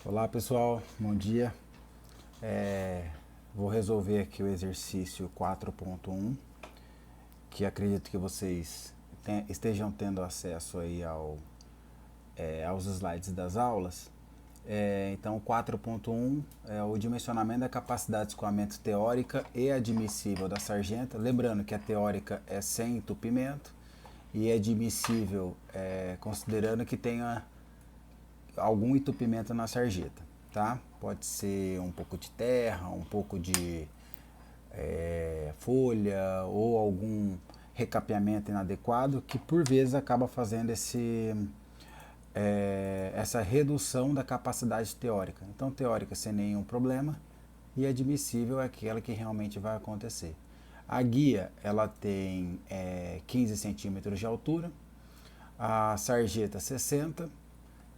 Olá pessoal, bom dia. Vou resolver aqui o exercício 4.1, que acredito que vocês estejam tendo acesso aí aos slides das aulas. Então 4.1 é o dimensionamento da capacidade de escoamento teórica e admissível da sarjeta. Lembrando que a teórica é sem entupimento e é admissível considerando que tenha algum entupimento na sarjeta, tá? Pode ser um pouco de terra, um pouco de folha ou algum recapeamento inadequado que por vezes acaba fazendo essa redução da capacidade teórica. Então teórica sem nenhum problema e admissível é aquela que realmente vai acontecer. A guia ela tem 15 centímetros de altura, a sarjeta 60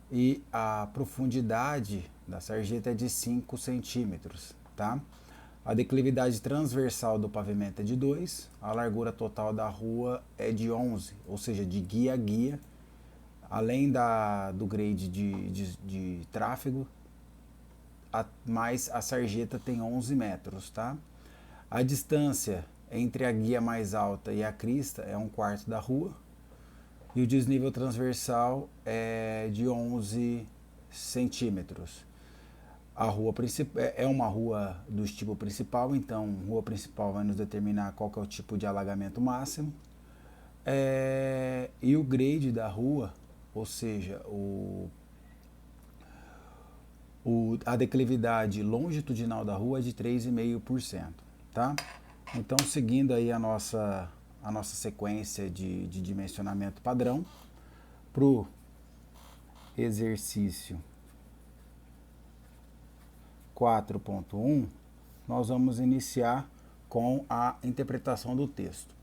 e a profundidade da sarjeta é de 5 centímetros, tá? A declividade transversal do pavimento é de 2, a largura total da rua é de 11, ou seja, de guia a guia, além do grade de tráfego, mais a sarjeta tem 11 metros, tá? A distância entre a guia mais alta e a crista é 1/4 da rua, e o desnível transversal é de 11 centímetros. A rua principal é uma rua do tipo principal, então rua principal vai nos determinar qual que é o tipo de alagamento máximo. E o grade da rua, ou seja, a declividade longitudinal da rua é de 3,5%, tá? Então, seguindo aí a nossa sequência de dimensionamento padrão, para o exercício 4.1, nós vamos iniciar com a interpretação do texto.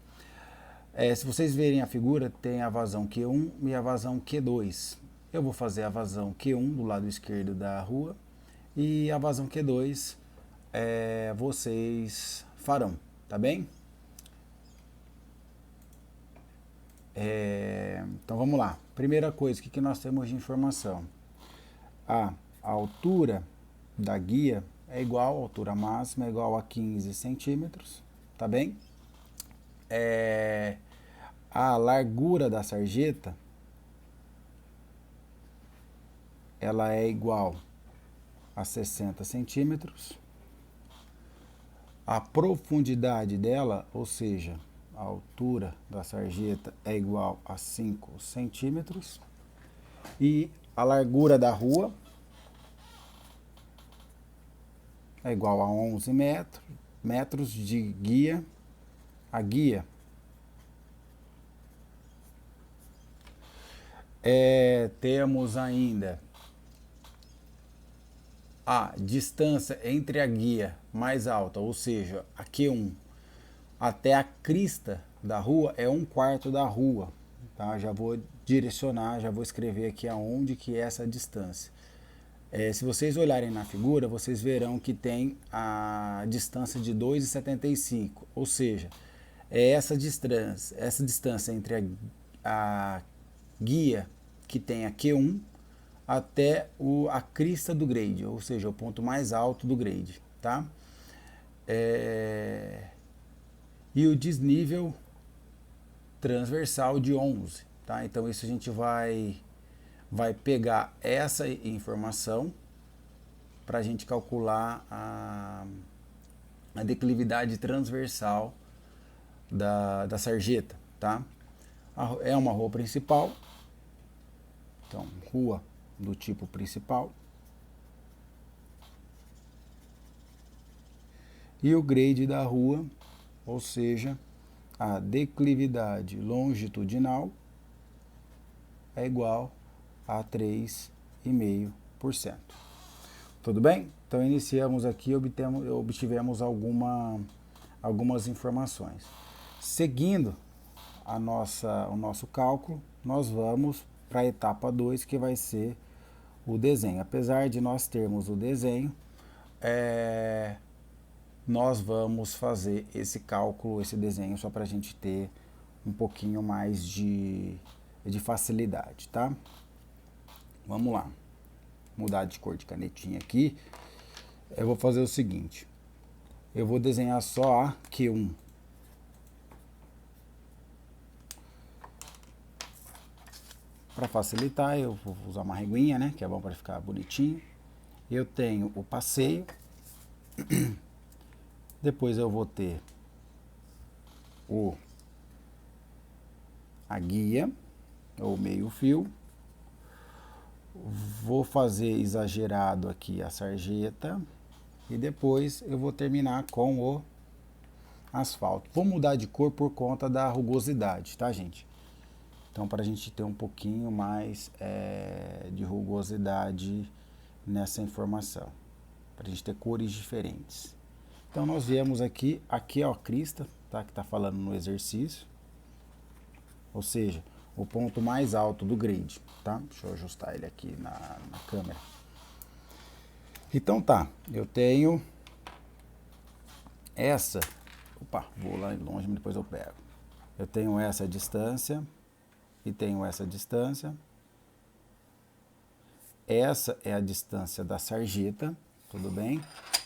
Se vocês verem a figura, tem a vazão Q1 e a vazão Q2. Eu vou fazer a vazão Q1 do lado esquerdo da rua e a vazão Q2 vocês farão, tá bem? Então vamos lá. Primeira coisa, o que nós temos de informação? A altura da guia é igual, a altura máxima é igual a 15 centímetros, tá bem? A largura da sarjeta ela é igual a 60 centímetros. A profundidade dela, ou seja, a altura da sarjeta é igual a 5 centímetros. E a largura da rua é igual a 11 metros de guia a guia. Temos ainda a distância entre a guia mais alta, ou seja, a Q1, até a crista da rua é 1/4 da rua. Tá? Já vou direcionar, já vou escrever aqui aonde que é essa distância. Se vocês olharem na figura, vocês verão que tem a distância de 2,75, ou seja, é essa distância entre a guia que tem a Q1 até a crista do grade, ou seja, o ponto mais alto do grade, tá? E o desnível transversal de 11, tá? Então isso a gente vai pegar essa informação para a gente calcular a declividade transversal da sarjeta, tá? É uma rua principal, então rua do tipo principal. E o grade da rua, ou seja, a declividade longitudinal é igual a 3,5%. Tudo bem? Então iniciamos aqui e obtivemos algumas informações. Seguindo o nosso cálculo, nós vamos para a etapa 2, que vai ser o desenho. Apesar de nós termos o desenho, nós vamos fazer esse cálculo, esse desenho, só para a gente ter um pouquinho mais de facilidade, tá? Vamos lá. mudar de cor de canetinha aqui, eu vou fazer o seguinte. Eu vou desenhar só a Q1. Para facilitar, eu vou usar uma reguinha, né? Que é bom para ficar bonitinho. Eu tenho o passeio. Depois eu vou ter a guia, ou meio fio. Vou fazer exagerado aqui a sarjeta. E depois eu vou terminar com o asfalto. Vou mudar de cor por conta da rugosidade, tá, gente? Então, para a gente ter um pouquinho mais de rugosidade nessa informação. Para a gente ter cores diferentes. Então, nós viemos aqui é a crista, tá? Que está falando no exercício. Ou seja, o ponto mais alto do grade, tá? Deixa eu ajustar ele aqui na câmera. Então tá, eu tenho essa, opa, vou lá longe, mas depois eu pego. Eu tenho essa distância e tenho essa distância. Essa é a distância da sarjeta, tudo bem?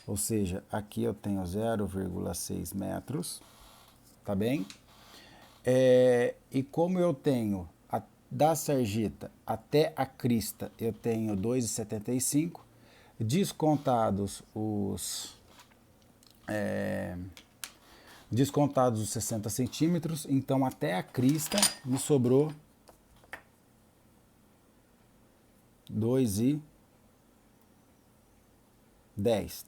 Ou seja, aqui eu tenho 0,6 metros, tá bem? E como eu tenho da sarjeta até a crista, eu tenho 2,75, descontados os 60 centímetros, então até a crista me sobrou 2,10.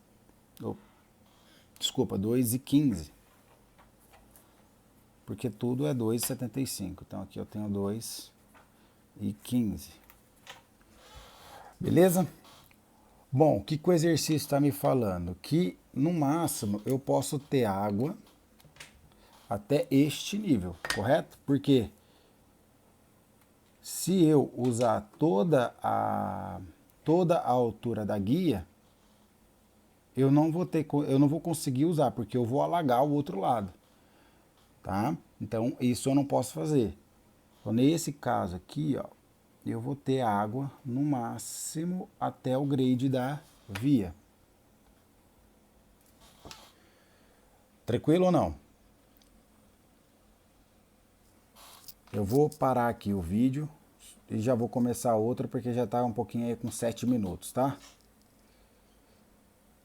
Desculpa, 2,15. Porque tudo é 2,75. Então aqui eu tenho 2,15. Beleza? Bom, o que o exercício está me falando? Que no máximo eu posso ter água até este nível, correto? Porque se eu usar toda a altura da guia, eu não vou conseguir usar, porque eu vou alagar o outro lado, tá? Então isso eu não posso fazer. Então, nesse caso aqui, ó, eu vou ter água no máximo até o grade da via. Tranquilo ou não? Eu vou parar aqui o vídeo e já vou começar outra porque já está um pouquinho aí com 7 minutos, tá?